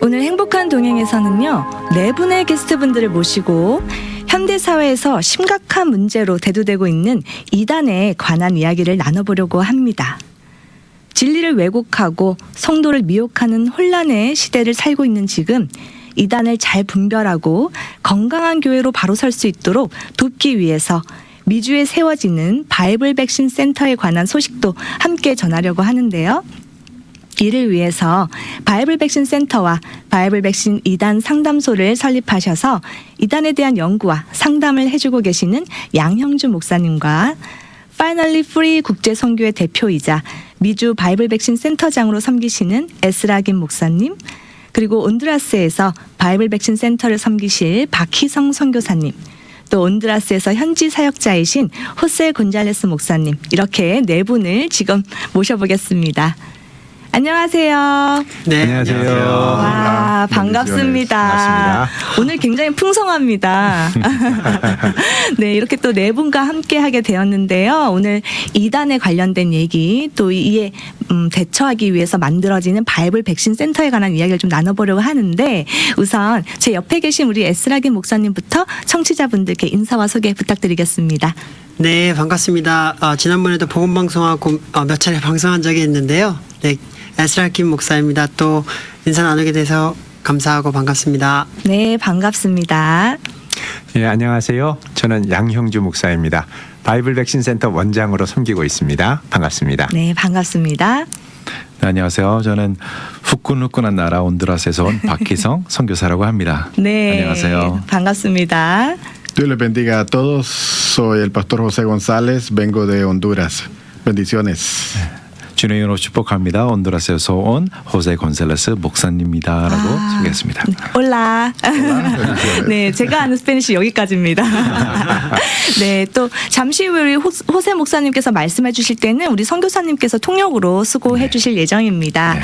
오늘 행복한 동행에서는요, 네 분의 게스트분들을 모시고 현대사회에서 심각한 문제로 대두되고 있는 이단에 관한 이야기를 나눠보려고 합니다. 진리를 왜곡하고 성도를 미혹하는 혼란의 시대를 살고 있는 지금, 이단을 잘 분별하고 건강한 교회로 바로 설 수 있도록 돕기 위해서 미주에 세워지는 바이블 백신 센터에 관한 소식도 함께 전하려고 하는데요. 이를 위해서 바이블 백신 센터와 바이블 백신 이단 상담소를 설립하셔서 이단에 대한 연구와 상담을 해주고 계시는 양형주 목사님과 Finally Free 국제 선교회 대표이자 미주 바이블 백신 센터장으로 섬기시는 에스라 김 목사님, 그리고 온두라스에서 바이블 백신 센터를 섬기실 박희성 선교사님, 또 온두라스에서 현지 사역자이신 호세 곤잘레스 목사님, 이렇게 네 분을 지금 모셔보겠습니다. 안녕하세요. 네, 안녕하세요. 와, 반갑습니다. 반갑습니다. 오늘 굉장히 풍성합니다. 네, 이렇게 또 네 분과 함께 하게 되었는데요. 오늘 이단에 관련된 얘기, 또 이에 대처하기 위해서 만들어지는 바이블 백신 센터에 관한 이야기를 좀 나눠보려고 하는데, 우선 제 옆에 계신 우리 에스라긴 목사님부터 청취자분들께 인사와 소개 부탁드리겠습니다. 네, 반갑습니다. 지난번에도 복음방송하고 몇 차례 방송한 적이 있는데요. 네, 에스라 김 목사입니다. 또 인사 나누게 돼서 감사하고 반갑습니다. 네, 반갑습니다. 예, 안녕하세요. 저는 양형주 목사입니다. 바이블 백신 센터 원장으로 섬기고 있습니다. 반갑습니다. 네, 반갑습니다. 네, 안녕하세요. 저는 후끈후끈한 나라 온두라스에서 온 박희성 선교사라고 합니다. 네, 안녕하세요. 반갑습니다. Dios les bendiga a todos. Soy el pastor José González, vengo de Honduras. Bendiciones. 주님의 이름으로 축복합니다. 온두라스에서 온 호세 곤살레스 목사님이다라고 소개했습니다. 올라. 네, 제가 아는 스페니쉬 여기까지입니다. 네, 또 잠시 후에 우리 호세 목사님께서 말씀해 주실 때는 우리 선교사님께서 통역으로 수고해 주실 예정입니다. 네.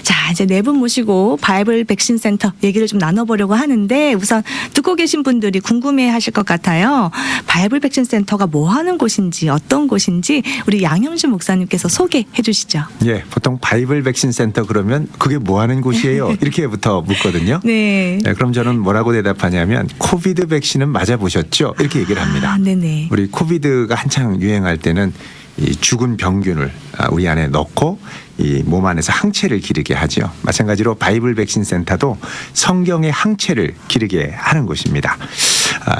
자, 이제 네 분 모시고 바이블 백신 센터 얘기를 좀 나눠보려고 하는데, 우선 듣고 계신 분들이 궁금해 하실 것 같아요. 바이블 백신 센터가 뭐 하는 곳인지, 어떤 곳인지 우리 양형주 목사님께서 소개해 주시죠. 예, 보통 바이블 백신 센터 그러면 그게 뭐 하는 곳이에요? 이렇게부터 묻거든요. 네. 네, 그럼 저는 뭐라고 대답하냐면 코비드 백신은 맞아보셨죠? 이렇게 얘기를 합니다. 아, 네네. 우리 코비드가 한창 유행할 때는 이 죽은 병균을 우리 안에 넣고 이 몸 안에서 항체를 기르게 하죠. 마찬가지로 바이블 백신 센터도 성경의 항체를 기르게 하는 곳입니다.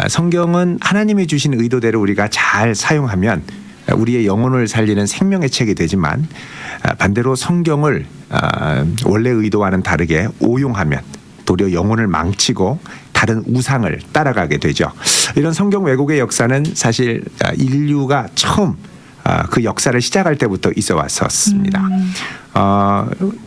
성경은 하나님이 주신 의도대로 우리가 잘 사용하면 우리의 영혼을 살리는 생명의 책이 되지만, 반대로 성경을 원래 의도와는 다르게 오용하면 도리어 영혼을 망치고 다른 우상을 따라가게 되죠. 이런 성경 왜곡의 역사는 사실 인류가 처음 그 역사를 시작할 때부터 있어 왔었습니다.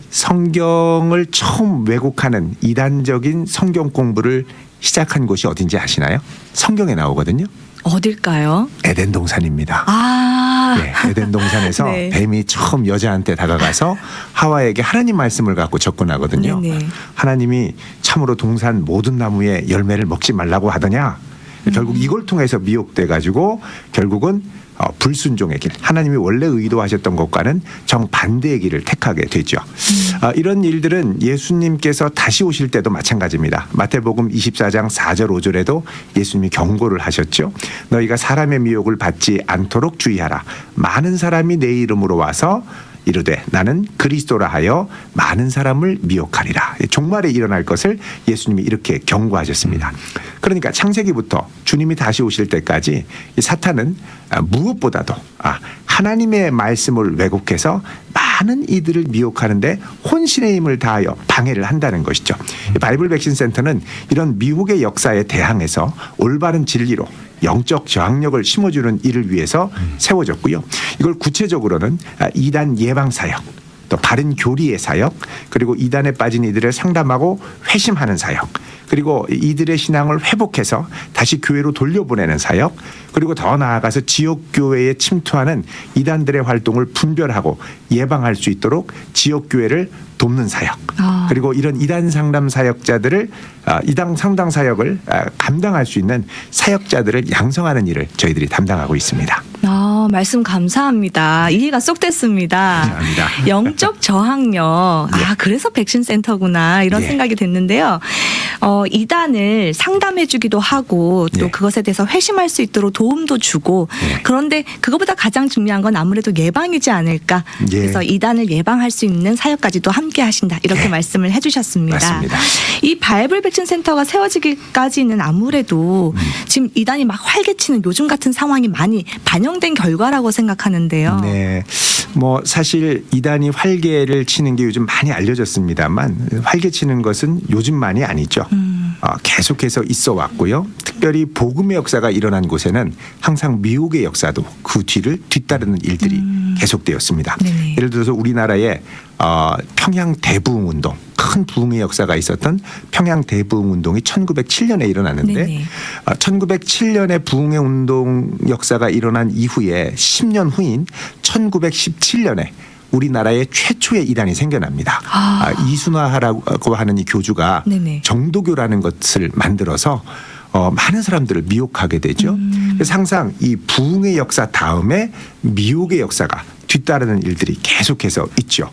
성경을 처음 왜곡하는 이단적인 성경 공부를 시작한 곳이 어딘지 아시나요? 성경에 나오거든요. 어딜까요? 에덴 동산입니다. 아. 네, 에덴 동산에서 네. 뱀이 처음 여자한테 다가가서 하와에게 하나님 말씀을 갖고 접근하거든요. 네네. 하나님이 참으로 동산 모든 나무의 열매를 먹지 말라고 하더냐. 결국 이걸 통해서 미혹돼 가지고 결국은 불순종의 길, 하나님이 원래 의도하셨던 것과는 정반대의 길을 택하게 되죠. 이런 일들은 예수님께서 다시 오실 때도 마찬가지입니다. 마태복음 24장 4절 5절에도 예수님이 경고를 하셨죠. 너희가 사람의 미혹을 받지 않도록 주의하라. 많은 사람이 내 이름으로 와서 이르되 나는 그리스도라 하여 많은 사람을 미혹하리라. 종말에 일어날 것을 예수님이 이렇게 경고하셨습니다. 그러니까 창세기부터 주님이 다시 오실 때까지 이 사탄은 무엇보다도 하나님의 말씀을 왜곡해서 많은 이들을 미혹하는데 혼신의 힘을 다하여 방해를 한다는 것이죠. 바이블 백신 센터는 이런 미혹의 역사에 대항해서 올바른 진리로 영적 저항력을 심어주는 일을 위해서 세워졌고요. 이걸 구체적으로는 이단 예방 사역, 또 바른 교리의 사역, 그리고 이단에 빠진 이들을 상담하고 회심하는 사역, 그리고 이들의 신앙을 회복해서 다시 교회로 돌려보내는 사역, 그리고 더 나아가서 지역교회에 침투하는 이단들의 활동을 분별하고 예방할 수 있도록 지역교회를 돕는 사역, 그리고 이런 이단 상담 사역자들을 이단 상담 사역을 감당할 수 있는 사역자들을 양성하는 일을 저희들이 담당하고 있습니다. 말씀 감사합니다. 이해가 쏙 됐습니다. 감사합니다. 영적 저항력. 그래서 백신 센터구나. 이런 예. 생각이 됐는데요. 이단을 상담해주기도 하고 또 예. 그것에 대해서 회심할 수 있도록 도움도 주고 예. 그런데 그것보다 가장 중요한 건 아무래도 예방이지 않을까. 예. 그래서 이단을 예방할 수 있는 사역까지도 함께 하신다. 이렇게 예. 말씀을 해주셨습니다. 맞습니다. 이 바이블 백신 센터가 세워지기까지는 아무래도 지금 이단이 막 활개치는 요즘 같은 상황이 많이 반영된 결과라고 생각하는데요. 네. 뭐 사실 이단이 활개를 치는 게 요즘 많이 알려졌습니다만 활개 치는 것은 요즘만이 아니죠. 계속해서 있어 왔고요. 특별히 복음의 역사가 일어난 곳에는 항상 미혹의 역사도 그 뒤를 뒤따르는 일들이 계속되었습니다. 네네. 예를 들어서 우리나라에 평양 대부흥 운동, 큰 부흥의 역사가 있었던 평양 대부흥 운동이 1907년에 일어났는데 네네. 1907년에 부흥의 운동 역사가 일어난 이후에 10년 후인 1917년에 우리나라에 최초의 이단이 생겨납니다. 이순화라고 하는 이 교주가 네네. 정도교라는 것을 만들어서 많은 사람들을 미혹하게 되죠. 그래서 항상 이 부흥의 역사 다음에 미혹의 역사가 뒤따르는 일들이 계속해서 있죠.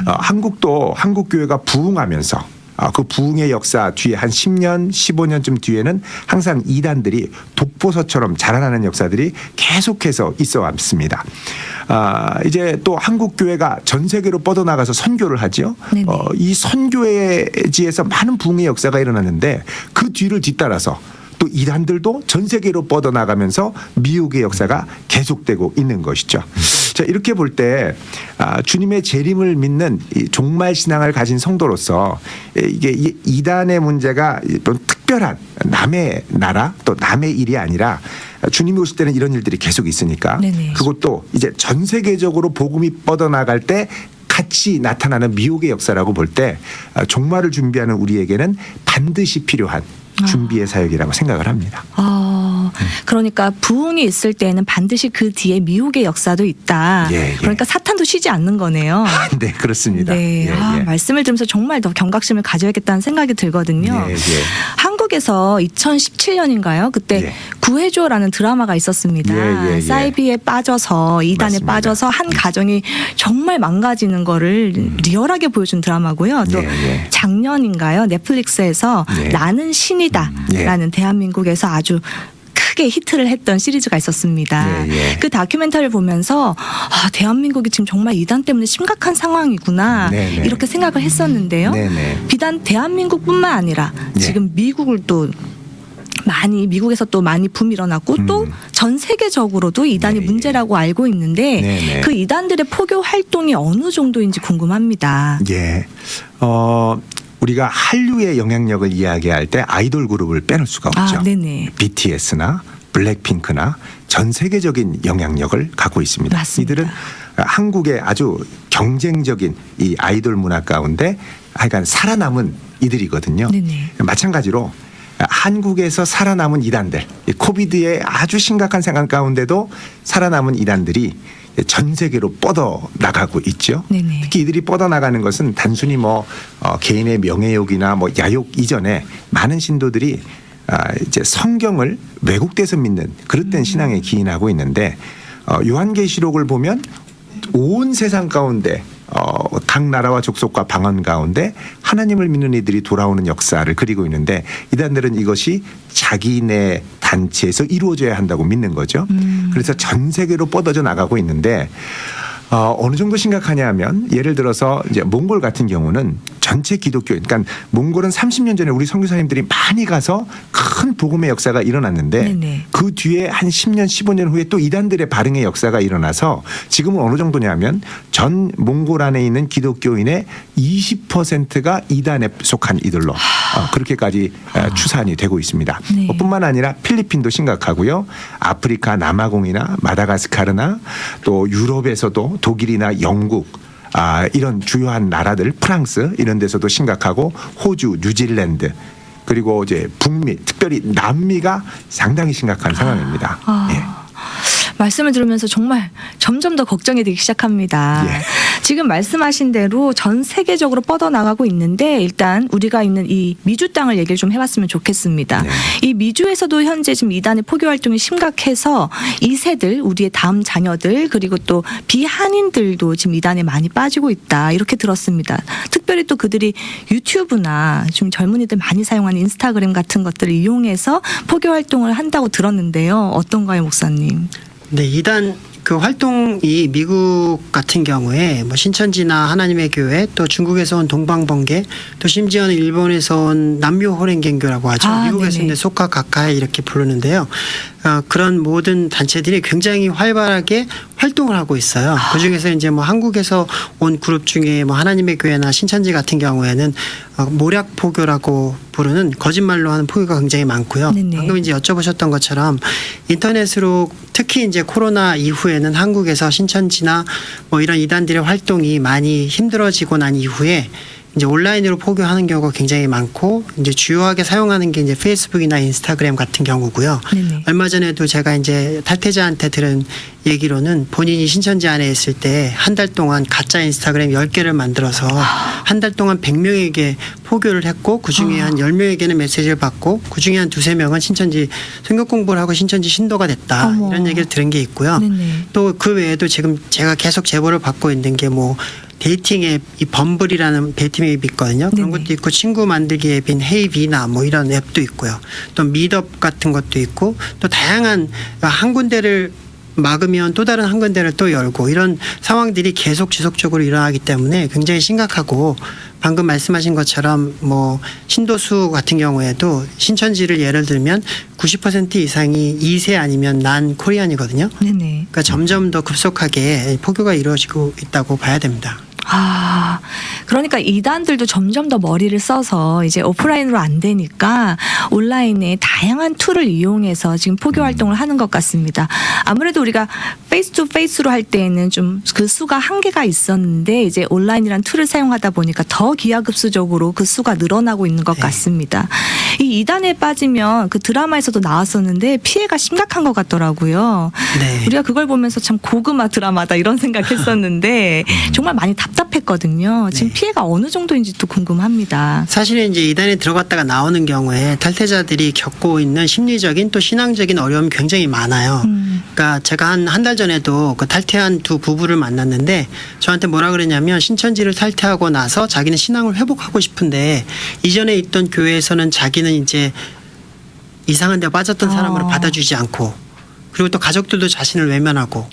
한국도 한국교회가 부흥하면서 그 부흥의 역사 뒤에 한 10년, 15년쯤 뒤에는 항상 이단들이 독보서처럼 자라나는 역사들이 계속해서 있어 왔습니다. 이제 또 한국교회가 전 세계로 뻗어나가서 선교를 하죠. 네네. 이 선교회지에서 많은 부흥의 역사가 일어났는데 그 뒤를 뒤따라서 또 이단들도 전 세계로 뻗어나가면서 미혹의 역사가 계속되고 있는 것이죠. 자, 이렇게 볼 때 주님의 재림을 믿는 이 종말 신앙을 가진 성도로서 이게 이단의 문제가 특별한 남의 나라 또 남의 일이 아니라 주님이 오실 때는 이런 일들이 계속 있으니까 네네. 그것도 이제 전 세계적으로 복음이 뻗어나갈 때 같이 나타나는 미혹의 역사라고 볼 때 종말을 준비하는 우리에게는 반드시 필요한 준비의 사역이라고 생각을 합니다. 그러니까 부흥이 있을 때에는 반드시 그 뒤에 미혹의 역사도 있다. 예, 예. 그러니까 사탄도 쉬지 않는 거네요. 네, 그렇습니다. 네, 예, 예. 말씀을 들으면서 정말 더 경각심을 가져야겠다는 생각이 들거든요. 예, 예. 한국에서 2017년인가요? 그때 예. 구해줘라는 드라마가 있었습니다. 예, 예, 예. 사이비에 빠져서 이단에 맞습니다. 빠져서 한 가정이 정말 망가지는 거를 리얼하게 보여준 드라마고요. 또 예, 예. 작년인가요? 넷플릭스에서 예. 나는 신이다라는 대한민국에서 아주 크게 히트를 했던 시리즈가 있었습니다. 예, 예. 그 다큐멘터리를 보면서 대한민국이 지금 정말 이단 때문에 심각한 상황이구나 네, 네. 이렇게 생각을 했었는데요. 네, 네. 비단 대한민국뿐만 아니라 예. 지금 미국을 또 미국에서 또 많이 붐이 일어났고 또 전 세계적으로도 이단이 네, 문제라고 알고 있는데 네, 네. 그 이단들의 포교 활동이 어느 정도인지 궁금합니다. 예. 우리가 한류의 영향력을 이야기할 때 아이돌 그룹을 빼놓을 수가 없죠. 네네. BTS나 블랙핑크나 전 세계적인 영향력을 갖고 있습니다. 맞습니다. 이들은 한국의 아주 경쟁적인 이 아이돌 문화 가운데 하여간 살아남은 이들이거든요. 네네. 마찬가지로 한국에서 살아남은 이단들, 이 코비드의 아주 심각한 상황 가운데도 살아남은 이단들이 전 세계로 뻗어 나가고 있죠. 네네. 특히 이들이 뻗어 나가는 것은 단순히 개인의 명예욕이나 야욕 이전에 많은 신도들이 이제 성경을 왜곡돼서 믿는 그릇된 신앙에 기인하고 있는데 요한계시록을 보면 온 세상 가운데 각 나라와 족속과 방언 가운데 하나님을 믿는 이들이 돌아오는 역사를 그리고 있는데 이단들은 이것이 자기네 단체에서 이루어져야 한다고 믿는 거죠. 그래서 전 세계로 뻗어져 나가고 있는데 어느 정도 심각하냐 하면 예를 들어서 이제 몽골 같은 경우는 전체 기독교 그러니까 몽골은 30년 전에 우리 선교사님들이 많이 가서 큰 복음의 역사가 일어났는데 네네. 그 뒤에 한 10년 15년 후에 또 이단들의 발흥의 역사가 일어나서 지금은 어느 정도냐면 전 몽골 안에 있는 기독교인의 20%가 이단에 속한 이들로 그렇게까지 추산이 되고 있습니다. 네. 뿐만 아니라 필리핀도 심각하고요. 아프리카 남아공이나 마다가스카르나 또 유럽에서도 독일이나 영국 이런 주요한 나라들 프랑스 이런 데서도 심각하고 호주, 뉴질랜드 그리고 이제 북미 특별히 남미가 상당히 심각한 상황입니다. 예. 말씀을 들으면서 정말 점점 더 걱정이 되기 시작합니다. 예. 지금 말씀하신 대로 전 세계적으로 뻗어나가고 있는데 일단 우리가 있는 이 미주 땅을 얘기를 좀 해봤으면 좋겠습니다. 네. 이 미주에서도 현재 지금 이단의 포교 활동이 심각해서 2세들, 우리의 다음 자녀들 그리고 또 비한인들도 지금 이단에 많이 빠지고 있다 이렇게 들었습니다. 특별히 또 그들이 유튜브나 좀 젊은이들 많이 사용하는 인스타그램 같은 것들을 이용해서 포교 활동을 한다고 들었는데요. 어떤가요, 목사님? 네, 이단 그 활동이 미국 같은 경우에 뭐 신천지나 하나님의 교회 또 중국에서 온 동방번개 또 심지어는 일본에서 온 남묘호랭갱교라고 하죠. 아, 미국에서는 네네. 소카 가카이 이렇게 부르는데요. 그런 모든 단체들이 굉장히 활발하게 활동을 하고 있어요. 그 중에서 이제 뭐 한국에서 온 그룹 중에 뭐 하나님의 교회나 신천지 같은 경우에는 모략 포교라고 부르는 거짓말로 하는 포교가 굉장히 많고요. 네네. 방금 이제 여쭤보셨던 것처럼 인터넷으로 특히 이제 코로나 이후에는 한국에서 신천지나 뭐 이런 이단들의 활동이 많이 힘들어지고 난 이후에 이제 온라인으로 포교하는 경우가 굉장히 많고 이제 주요하게 사용하는 게 이제 페이스북이나 인스타그램 같은 경우고요. 네네. 얼마 전에도 제가 이제 탈퇴자한테 들은 얘기로는 본인이 신천지 안에 있을 때 한 달 동안 가짜 인스타그램 10개를 만들어서 한 달 동안 100명에게 포교를 했고 그중에 한 10명에게는 메시지를 받고 그중에 한 2-3명은 신천지 성경 공부를 하고 신천지 신도가 됐다. 어머. 이런 얘기를 들은 게 있고요. 네네. 또 그 외에도 지금 제가 계속 제보를 받고 있는 게 뭐 데이팅 앱, 이 범블이라는 데이팅 앱이 있거든요. 그런 네네. 것도 있고 친구 만들기 앱인 헤이비나 뭐 이런 앱도 있고요. 또 미덥 같은 것도 있고 또 다양한 한 군데를 막으면 또 다른 한 군데를 또 열고 이런 상황들이 계속 지속적으로 일어나기 때문에 굉장히 심각하고 방금 말씀하신 것처럼 뭐 신도수 같은 경우에도 신천지를 예를 들면 90% 이상이 2세 아니면 난 코리안이거든요. 네네. 그러니까 점점 더 급속하게 포교가 이루어지고 있다고 봐야 됩니다. 아, 그러니까 이단들도 점점 더 머리를 써서 이제 오프라인으로 안 되니까 온라인에 다양한 툴을 이용해서 지금 포교 활동을 하는 것 같습니다. 아무래도 우리가 페이스 투 페이스로 할 때에는 좀 그 수가 한계가 있었는데 이제 온라인이란 툴을 사용하다 보니까 더 기하급수적으로 그 수가 늘어나고 있는 것 네. 같습니다. 이 이단에 빠지면 그 드라마에서도 나왔었는데 피해가 심각한 것 같더라고요. 네. 우리가 그걸 보면서 참 고구마 드라마다 이런 생각했었는데 정말 많이 답답했거든요. 지금 네. 피해가 어느 정도인지도 궁금합니다. 사실은 이제 이단에 들어갔다가 나오는 경우에 탈퇴자들이 겪고 있는 심리적인 또 신앙적인 어려움이 굉장히 많아요. 그러니까 제가 한 달 전에도 그 탈퇴한 두 부부를 만났는데 저한테 뭐라 그랬냐면 신천지를 탈퇴하고 나서 자기는 신앙을 회복하고 싶은데 이전에 있던 교회에서는 자기는 이제 이상한 데 빠졌던 사람으로 받아주지 않고 그리고 또 가족들도 자신을 외면하고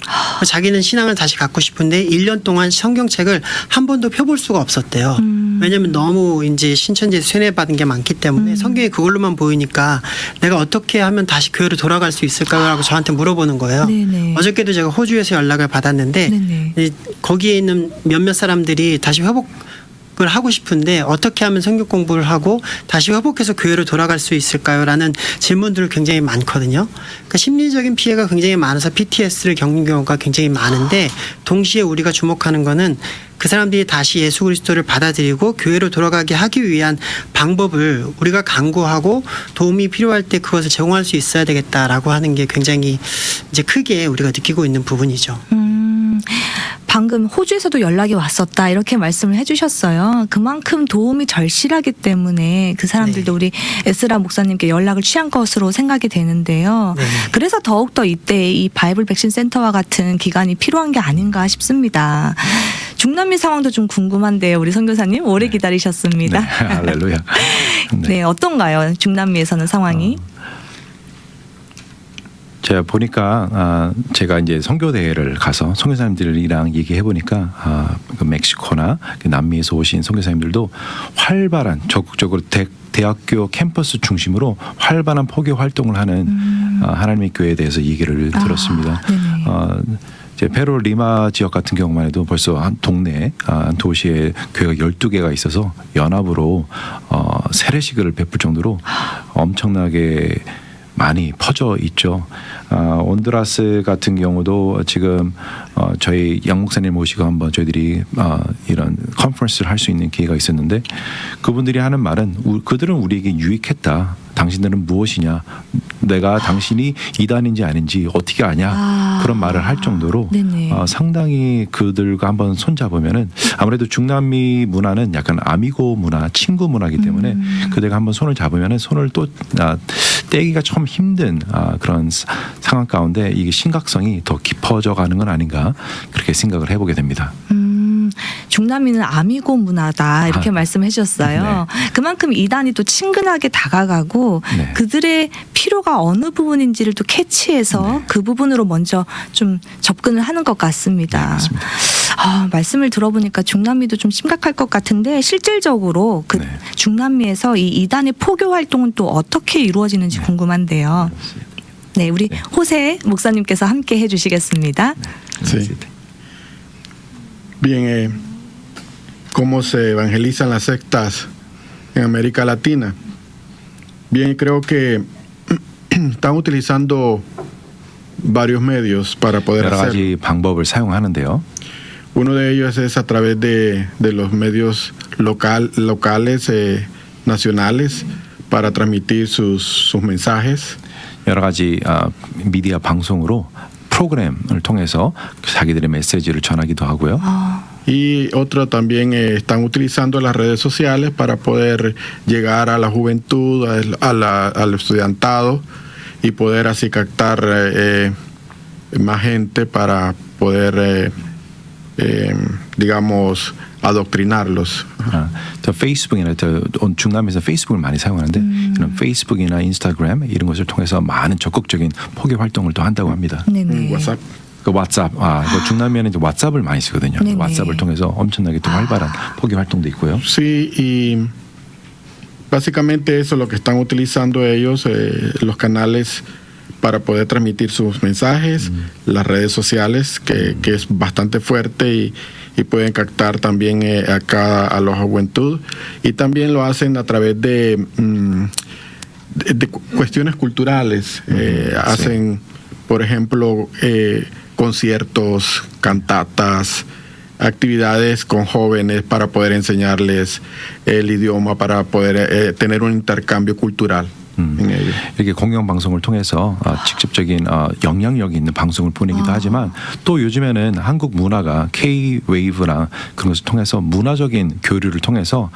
자기는 신앙을 다시 갖고 싶은데 1년 동안 성경책을 한 번도 펴볼 수가 없었대요. 왜냐하면 너무 이제 신천지에서 세뇌받은 게 많기 때문에 성경이 그걸로만 보이니까 내가 어떻게 하면 다시 교회로 돌아갈 수 있을까라고 저한테 물어보는 거예요. 네네. 어저께도 제가 호주에서 연락을 받았는데 네네. 거기에 있는 몇몇 사람들이 다시 회복을 하고 싶은데 어떻게 하면 성경 공부를 하고 다시 회복해서 교회로 돌아갈 수 있을까요?라는 질문들이 굉장히 많거든요. 그러니까 심리적인 피해가 굉장히 많아서 PTSD를 겪는 경우가 굉장히 많은데 동시에 우리가 주목하는 거는 그 사람들이 다시 예수 그리스도를 받아들이고 교회로 돌아가게 하기 위한 방법을 우리가 강구하고 도움이 필요할 때 그것을 제공할 수 있어야 되겠다라고 하는 게 굉장히 이제 크게 우리가 느끼고 있는 부분이죠. 방금 호주에서도 연락이 왔었다 이렇게 말씀을 해주셨어요. 그만큼 도움이 절실하기 때문에 그 사람들도 네. 우리 에스라 목사님께 연락을 취한 것으로 생각이 되는데요. 네. 그래서 더욱더 이때 이 바이블 백신 센터와 같은 기관이 필요한 게 아닌가 싶습니다. 중남미 상황도 좀 궁금한데요. 우리 선교사님 오래 기다리셨습니다. 네, 할렐루야. 네, 어떤가요? 중남미에서는 상황이? 제가 보니까 제가 이제 선교 대회를 가서 선교사님들이랑 얘기해 보니까 그 멕시코나 그 남미에서 오신 선교사님들도 활발한 적극적으로 대학교 캠퍼스 중심으로 활발한 포교 활동을 하는 하나님의 교회에 대해서 얘기를 들었습니다. 네네. 이제 페루 리마 지역 같은 경우만 해도 벌써 한 동네 한 도시에 교회가 12개가 있어서 연합으로 세례식을 베풀 정도로 엄청나게 많이 퍼져 있죠. 온두라스 같은 경우도 지금 저희 양 목사님 모시고 한번 저희들이 이런 컨퍼런스를 할 수 있는 기회가 있었는데 그분들이 하는 말은 그들은 우리에게 유익했다. 당신들은 무엇이냐? 내가 당신이 이단인지 아닌지 어떻게 아냐? 그런 말을 할 정도로 상당히 그들과 한번 손잡으면은 아무래도 중남미 문화는 약간 아미고 문화, 친구 문화이기 때문에 그들과 한번 손을 잡으면은 손을 또 떼기가 좀 힘든 그런 상황 가운데 이게 심각성이 더 깊어져 가는 건 아닌가 그렇게 생각을 해보게 됩니다. 중남미는 아미고 문화다 이렇게 말씀해 주셨어요. 네. 그만큼 이단이 또 친근하게 다가가고 네. 그들의 필요가 어느 부분인지를 또 캐치해서 그 부분으로 먼저 좀 접근을 하는 것 같습니다. 네, 맞습니다. 말씀을 들어보니까 중남미도 좀 심각할 것 같은데 실질적으로 그 네. 중남미에서 이 이단의 포교 활동은 또 어떻게 이루어지는지 궁금한데요. 네, 우리 호세 목사님께서 함께 해주시겠습니다. Sí. Bien, ¿cómo se evangelizan las sectas en América Latina? Bien, creo que están utilizando varios medios para poder 여러 hacerlo. 가지 방법을 사용하는데요. Uno de ellos es a través de los medios locales, nacionales, para transmitir sus mensajes. 여러 가지 미디어 방송으로 프로그램을 통해서 자기들의 메시지를 전하기도 하고요. Y otro también están utilizando las redes sociales para poder llegar a la juventud, al estudiantado y poder así captar más gente para poder, digamos, adoctrinarlos. 또 페이스북이나 중남미에서 페이스북을 많이 사용하는데 이런 페이스북이나 인스타그램 이런 것을 통해서 많은 적극적인 포교 활동을 또 한다고 합니다. 네네. WhatsApp. 그 왓츠앱, 그 중남미에는 이제 왓츠앱을 많이 쓰거든요. 네네. 왓츠앱을 통해서 엄청나게 또 활발한 포교 활동도 있고요. Sí, y básicamente eso es lo que están utilizando ellos, los canales para poder transmitir sus mensajes, las redes sociales, que es bastante fuerte y pueden captar también acá a la juventud. Y también lo hacen a través de cuestiones culturales. Hacen, por ejemplo, conciertos, cantatas, actividades con jóvenes para poder enseñarles el idioma, para poder tener un intercambio cultural. en ello. 이렇게 공영 방송을 통해서 직접적인 영향력 있는 방송을 보내기도 하지만 또 요즘에는 한국 문화가 K-웨이브나 그런 것을 통해서 문화적인 교류를 통해서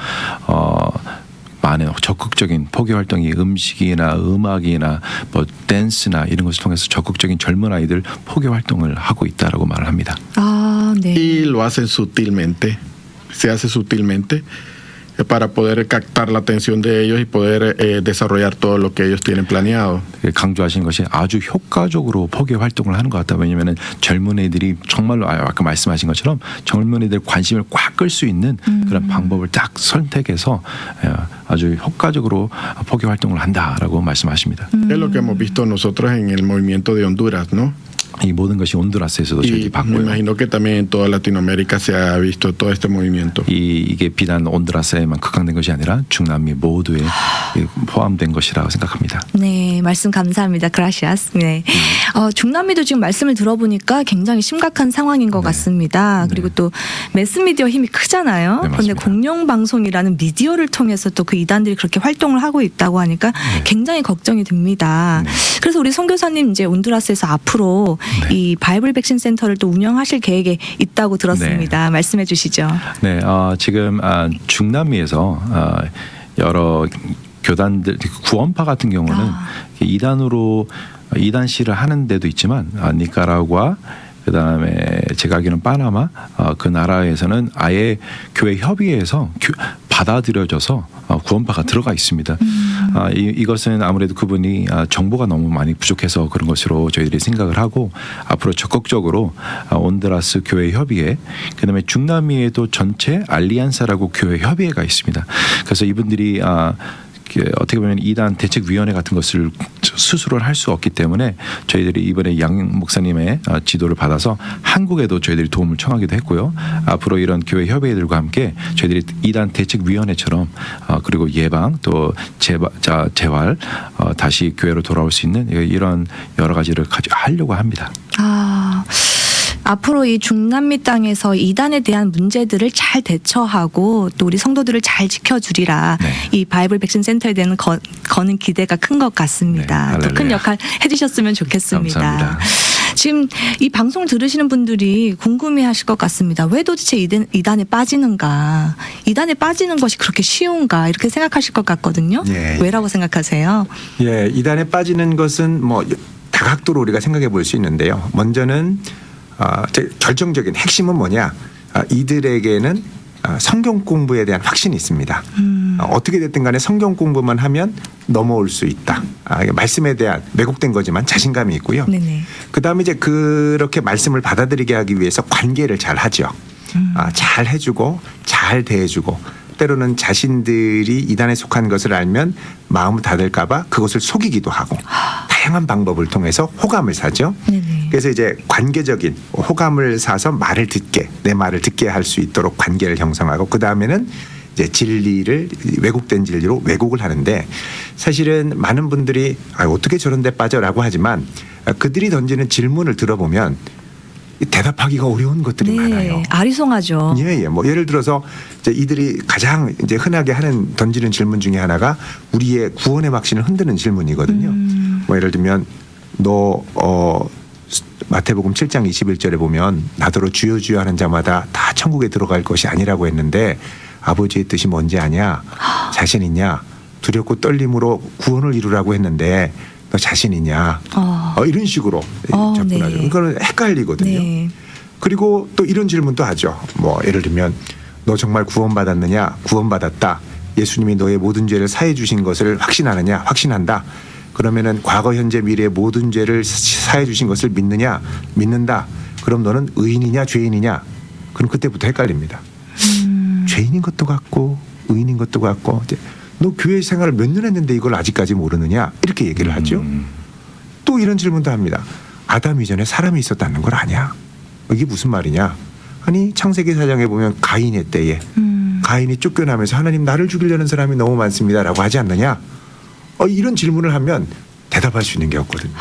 많은 적극적인 포교 활동이 음식이나 음악이나 뭐 댄스나 이런 것을 통해서 적극적인 젊은 아이들 포교 활동을 하고 있다라고 말을 합니다. 네. Y lo hacen sutilmente, se hace sutilmente para poder captar la atención de ellos y poder desarrollar todo lo que ellos tienen planeado. 강조하신 것이 아주 효과적으로 포교 활동을 하는 것 같다. 왜냐하면 젊은 애들이 정말로 아까 말씀하신 것처럼 젊은 애들 관심을 꽉 끌 수 있는 그런 방법을 딱 선택해서 아주 효과적으로 포교 활동을 한다라고 말씀하십니다. Es lo que hemos visto nosotros en el movimiento de Honduras, ¿no? 이 모든 것이 온두라스에서도 저희들이 Y me 봤고요. imagino que también en toda Latinoamérica se ha visto todo este movimiento. 이게 비단 온두라스에만 극한된 것이 아니라 중남미 모두에 포함된 것이라고 생각합니다. 네, 말씀 감사합니다. 그라시아스. 네. 중남미도 지금 말씀을 들어보니까 굉장히 심각한 상황인 것 같습니다. 그리고 또 매스미디어 힘이 크잖아요. 네, 그런데 맞습니다. 공영방송이라는 미디어를 통해서 또 그 이단들이 그렇게 활동을 하고 있다고 하니까 굉장히 걱정이 됩니다. 그래서 우리 선교사님 이제 온두라스에서 앞으로 이 바이블 백신 센터를 또 운영하실 계획에 있다고 들었습니다. 말씀해 주시죠. 네, 지금 중남미에서 여러 교단들 구원파 같은 경우는 이단으로 이단시를 하는 데도 있지만 니카라과 그다음에 제가 알기로는 파나마 그 나라에서는 아예 교회 협의회에서 받아들여져서 구원파가 들어가 있습니다. 이것은 아무래도 그분이 정보가 너무 많이 부족해서 그런 것으로 저희들이 생각을 하고 앞으로 적극적으로 온두라스 교회 협의회 그다음에 중남미에도 전체 알리안사라고 교회 협의회가 있습니다. 그래서 이분들이 어떻게 보면 이단 대책위원회 같은 것을 스스로 할 수 없기 때문에 저희들이 이번에 양 목사님의 지도를 받아서 한국에도 저희들이 도움을 청하기도 했고요. 앞으로 이런 교회 협의회들과 함께 저희들이 이단 대책위원회처럼 그리고 예방 또 재활 다시 교회로 돌아올 수 있는 이런 여러 가지를 하려고 합니다. 앞으로 이 중남미 땅에서 이단에 대한 문제들을 잘 대처하고 또 우리 성도들을 잘 지켜주리라. 네. 이 바이블 백신 센터에 대한 거는 기대가 큰 것 같습니다. 네, 또 큰 할렐루야. 역할 해주셨으면 좋겠습니다. 감사합니다. 지금 이 방송을 들으시는 분들이 궁금해하실 것 같습니다. 왜 도대체 이단에 빠지는가? 이단에 빠지는 것이 그렇게 쉬운가? 이렇게 생각하실 것 같거든요. 예. 왜라고 생각하세요? 예, 이단에 빠지는 것은 뭐 다각도로 우리가 생각해 볼 수 있는데요. 먼저는 결정적인 핵심은 뭐냐? 이들에게는 성경 공부에 대한 확신이 있습니다. 어떻게 됐든 간에 성경 공부만 하면 넘어올 수 있다. 말씀에 대한 왜곡된 거지만 자신감이 있고요. 네네. 그다음에 이제 그렇게 말씀을 받아들이게 하기 위해서 관계를 잘 하죠. 잘 해주고 잘 대해주고 때로는 자신들이 이단에 속한 것을 알면 마음을 닫을까봐 그것을 속이기도 하고 다양한 방법을 통해서 호감을 사죠. 네네. 그래서 이제 관계적인 호감을 사서 말을 듣게 내 말을 듣게 할 수 있도록 관계를 형성하고 그 다음에는 이제 진리를 왜곡된 진리로 왜곡을 하는데 사실은 많은 분들이 어떻게 저런 데 빠져라고 하지만 그들이 던지는 질문을 들어보면 대답하기가 어려운 것들이 많아요. 아리송하죠. 예. 뭐 예를 들어서 이제 이들이 가장 이제 흔하게 던지는 질문 중에 하나가 우리의 구원의 확신을 흔드는 질문이거든요. 뭐 예를 들면 너 마태복음 7장 21절에 보면 나더러 주여 주여 하는 자마다 다 천국에 들어갈 것이 아니라고 했는데 아버지의 뜻이 뭔지 아냐? 자신 있냐? 두렵고 떨림으로 구원을 이루라고 했는데 너 자신 있냐? 이런 식으로 접근하죠. 네. 그거는 헷갈리거든요. 네. 그리고 또 이런 질문도 하죠. 뭐 예를 들면 너 정말 구원받았느냐? 구원받았다. 예수님이 너의 모든 죄를 사해 주신 것을 확신하느냐? 확신한다. 그러면은 과거, 현재, 미래의 모든 죄를 사해 주신 것을 믿느냐? 믿는다. 그럼 너는 의인이냐? 죄인이냐? 그럼 그때부터 헷갈립니다. 죄인인 것도 같고 의인인 것도 같고 이제 너 교회 생활을 몇 년 했는데 이걸 아직까지 모르느냐? 이렇게 얘기를 하죠. 또 이런 질문도 합니다. 아담 이전에 사람이 있었다는 걸 아냐? 이게 무슨 말이냐? 아니 창세기 4장에 보면 가인의 때에 가인이 쫓겨나면서 하나님 나를 죽이려는 사람이 너무 많습니다라고 하지 않느냐? 이런 질문을 하면 대답할 수 있는 게 없거든요.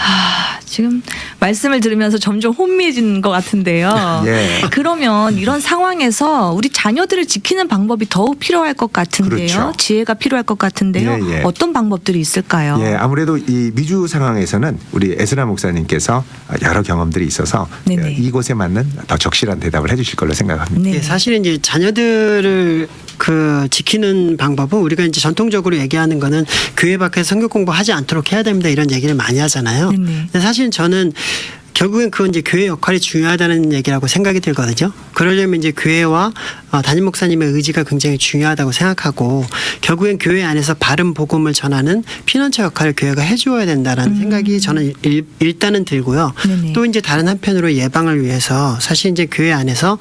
지금 말씀을 들으면서 점점 혼미해지는 것 같은데요. 예. 그러면 이런 상황에서 우리 자녀들을 지키는 방법이 더욱 필요할 것 같은데요. 그렇죠. 지혜가 필요할 것 같은데요. 예. 어떤 방법들이 있을까요? 예, 아무래도 이 미주 상황에서는 우리 에스라 목사님께서 여러 경험들이 있어서 네네. 이곳에 맞는 더 적실한 대답을 해주실 걸로 생각합니다. 네. 예, 사실은 이제 자녀들을 지키는 방법은 우리가 이제 전통적으로 얘기하는 거는 교회 밖에서 성경 공부하지 않도록 해야 됩니다. 이런 얘기를 많이 하잖아요. 네네. 근데 사실 저는 결국엔 그건 이제 교회 역할이 중요하다는 얘기라고 생각이 들거든요. 그러려면 이제 교회와 담임 목사님의 의지가 굉장히 중요하다고 생각하고 결국엔 교회 안에서 바른 복음을 전하는 피난처 역할을 교회가 해주어야 된다라는 생각이 저는 일단은 들고요. 네네. 또 이제 다른 한편으로 예방을 위해서 사실 이제 교회 안에서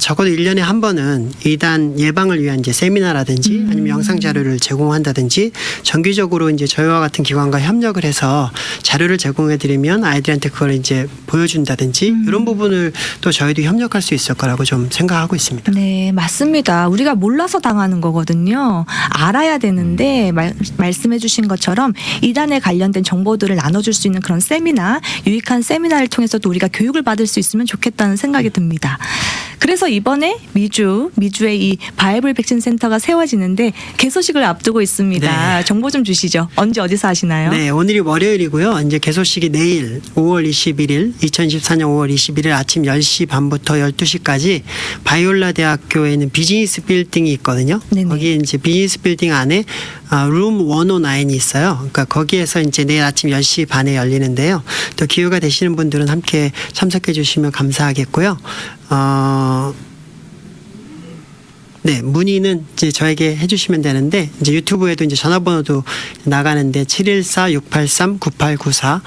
적어도 1년에 한 번은 이단 예방을 위한 이제 세미나라든지 아니면 영상 자료를 제공한다든지 정기적으로 이제 저희와 같은 기관과 협력을 해서 자료를 제공해 드리면 아이들한테 그걸 이제 보여준다든지 이런 부분을 또 저희도 협력할 수 있을 거라고 좀 생각하고 있습니다. 네, 맞습니다. 우리가 몰라서 당하는 거거든요. 알아야 되는데 말씀해 주신 것처럼 이단에 관련된 정보들을 나눠줄 수 있는 그런 세미나, 유익한 세미나를 통해서도 우리가 교육을 받을 수 있으면 좋겠다는 생각이 듭니다. 그래서 이번에 미주의 이 바이블 백신 센터가 세워지는데 개소식을 앞두고 있습니다. 네. 정보 좀 주시죠. 언제 어디서 하시나요? 네, 오늘이 월요일이고요. 이제 개소식이 내일 5월 21일, 2014년 5월 21일 아침 10시 반부터 12시까지 바이올라 대학교에 있는 비즈니스 빌딩이 있거든요. 네네. 거기 이제 비즈니스 빌딩 안에 룸 109이 있어요. 그러니까 거기에서 이제 내일 아침 10시 반에 열리는데요. 또 기회가 되시는 분들은 함께 참석해 주시면 감사하겠고요. 네, 문의는 이제 저에게 해주시면 되는데 이제 유튜브에도 이제 전화번호도 나가는데 714-683-9894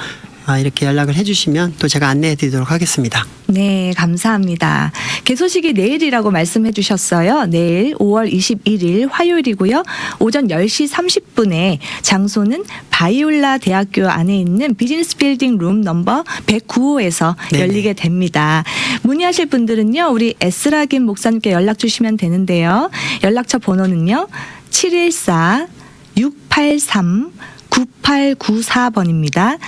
이렇게 연락을 해주시면 또 제가 안내해드리도록 하겠습니다. 네, 감사합니다. 개소식이 내일이라고 말씀해 주셨어요. 내일 5월 21일 화요일이고요. 오전 10시 30분에 장소는 바이올라 대학교 안에 있는 비즈니스 빌딩 룸 넘버 109호에서 네네. 열리게 됩니다. 문의하실 분들은요. 우리 에스라 김 목사님께 연락 주시면 되는데요. 연락처 번호는요. 714-683-9894번입니다.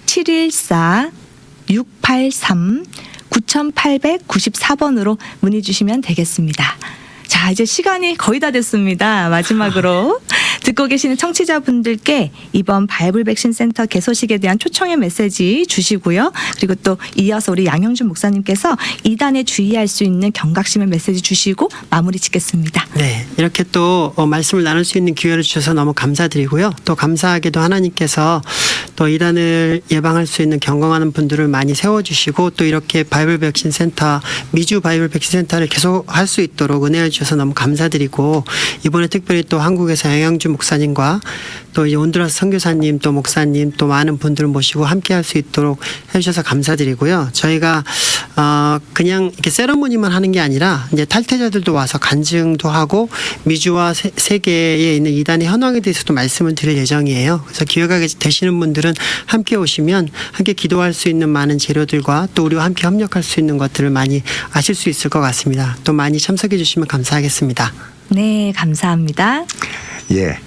714-683-9894번으로 문의 주시면 되겠습니다. 자, 이제 시간이 거의 다 됐습니다. 마지막으로 듣고 계시는 청취자분들께 이번 바이블 백신 센터 개소식에 대한 초청의 메시지 주시고요. 그리고 또 이어서 우리 양형준 목사님께서 이단에 주의할 수 있는 경각심의 메시지 주시고 마무리 짓겠습니다. 네, 이렇게 또 말씀을 나눌 수 있는 기회를 주셔서 너무 감사드리고요. 또 감사하게도 하나님께서 또 이단을 예방할 수 있는 경건하는 분들을 많이 세워주시고 또 이렇게 바이블 백신 센터, 미주 바이블 백신 센터를 계속 할 수 있도록 은혜를 주셔서 너무 감사드리고, 이번에 특별히 또 한국에서 양형준 목사님과 또 이제 온두라스 선교사님, 또 목사님, 또 많은 분들을 모시고 함께 할 수 있도록 해주셔서 감사드리고요. 저희가 그냥 이렇게 세러모니만 하는 게 아니라 이제 탈퇴자들도 와서 간증도 하고 미주와 세계에 있는 이단의 현황에 대해서도 말씀을 드릴 예정이에요. 그래서 기회가 되시는 분들은 함께 오시면 함께 기도할 수 있는 많은 재료들과 또 우리와 함께 협력할 수 있는 것들을 많이 아실 수 있을 것 같습니다. 또 많이 참석해 주시면 감사하겠습니다. 네, 감사합니다. 예.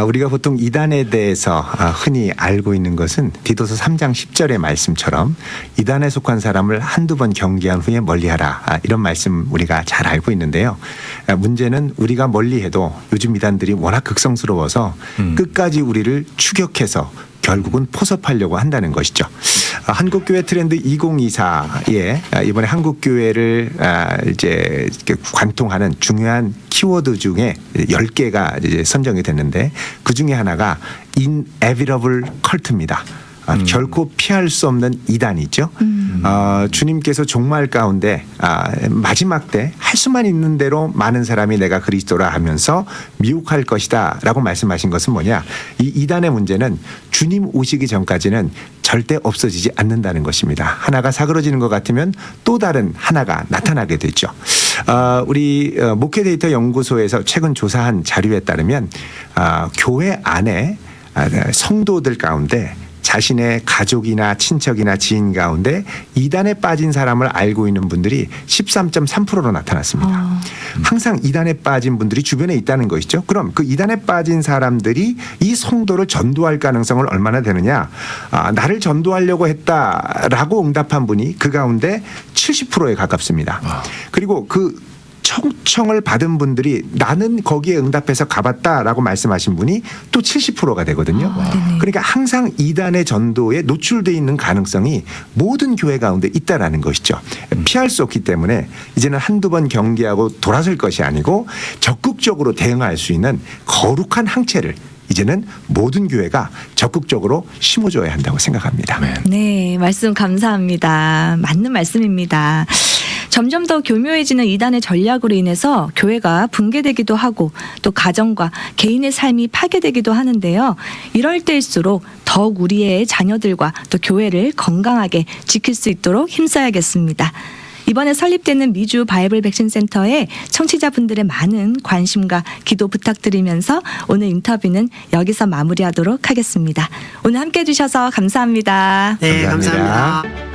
우리가 보통 이단에 대해서 흔히 알고 있는 것은 디도서 3장 10절의 말씀처럼 이단에 속한 사람을 한두 번 경계한 후에 멀리하라, 이런 말씀 우리가 잘 알고 있는데요. 문제는 우리가 멀리해도 요즘 이단들이 워낙 극성스러워서 끝까지 우리를 추격해서 결국은 포섭하려고 한다는 것이죠. 한국교회 트렌드 2024에 이번에 한국교회를 이제 관통하는 중요한 키워드 중에 10개가 이제 선정이 됐는데 그 중에 하나가 inevitable cult입니다. 결코 피할 수 없는 이단이죠. 주님께서 종말 가운데 마지막 때 할 수만 있는 대로 많은 사람이 내가 그리스도라 하면서 미혹할 것이다 라고 말씀하신 것은 뭐냐, 이 이단의 문제는 주님 오시기 전까지는 절대 없어지지 않는다는 것입니다. 하나가 사그러지는 것 같으면 또 다른 하나가 나타나게 되죠. 우리 목회 데이터 연구소에서 최근 조사한 자료에 따르면 교회 안에 성도들 가운데 자신의 가족이나 친척이나 지인 가운데 이단에 빠진 사람을 알고 있는 분들이 13.3%로 나타났습니다. 항상 이단에 빠진 분들이 주변에 있다는 것이죠. 그럼 그 이단에 빠진 사람들이 이 성도를 전도할 가능성을 얼마나 되느냐, 나를 전도하려고 했다라고 응답한 분이 그 가운데 70%에 가깝습니다. 그리고 그 청청을 받은 분들이 나는 거기에 응답해서 가봤다라고 말씀하신 분이 또 70%가 되거든요. 그러니까 항상 이단의 전도에 노출되어 있는 가능성이 모든 교회 가운데 있다라는 것이죠. 피할 수 없기 때문에 이제는 한두 번 경계하고 돌아설 것이 아니고 적극적으로 대응할 수 있는 거룩한 항체를 이제는 모든 교회가 적극적으로 심어줘야 한다고 생각합니다. 네, 말씀 감사합니다. 맞는 말씀입니다. 점점 더 교묘해지는 이단의 전략으로 인해서 교회가 붕괴되기도 하고 또 가정과 개인의 삶이 파괴되기도 하는데요. 이럴 때일수록 더욱 우리의 자녀들과 또 교회를 건강하게 지킬 수 있도록 힘써야겠습니다. 이번에 설립되는 미주 바이블 백신 센터에 청취자분들의 많은 관심과 기도 부탁드리면서 오늘 인터뷰는 여기서 마무리하도록 하겠습니다. 오늘 함께해 주셔서 감사합니다. 네, 감사합니다. 감사합니다.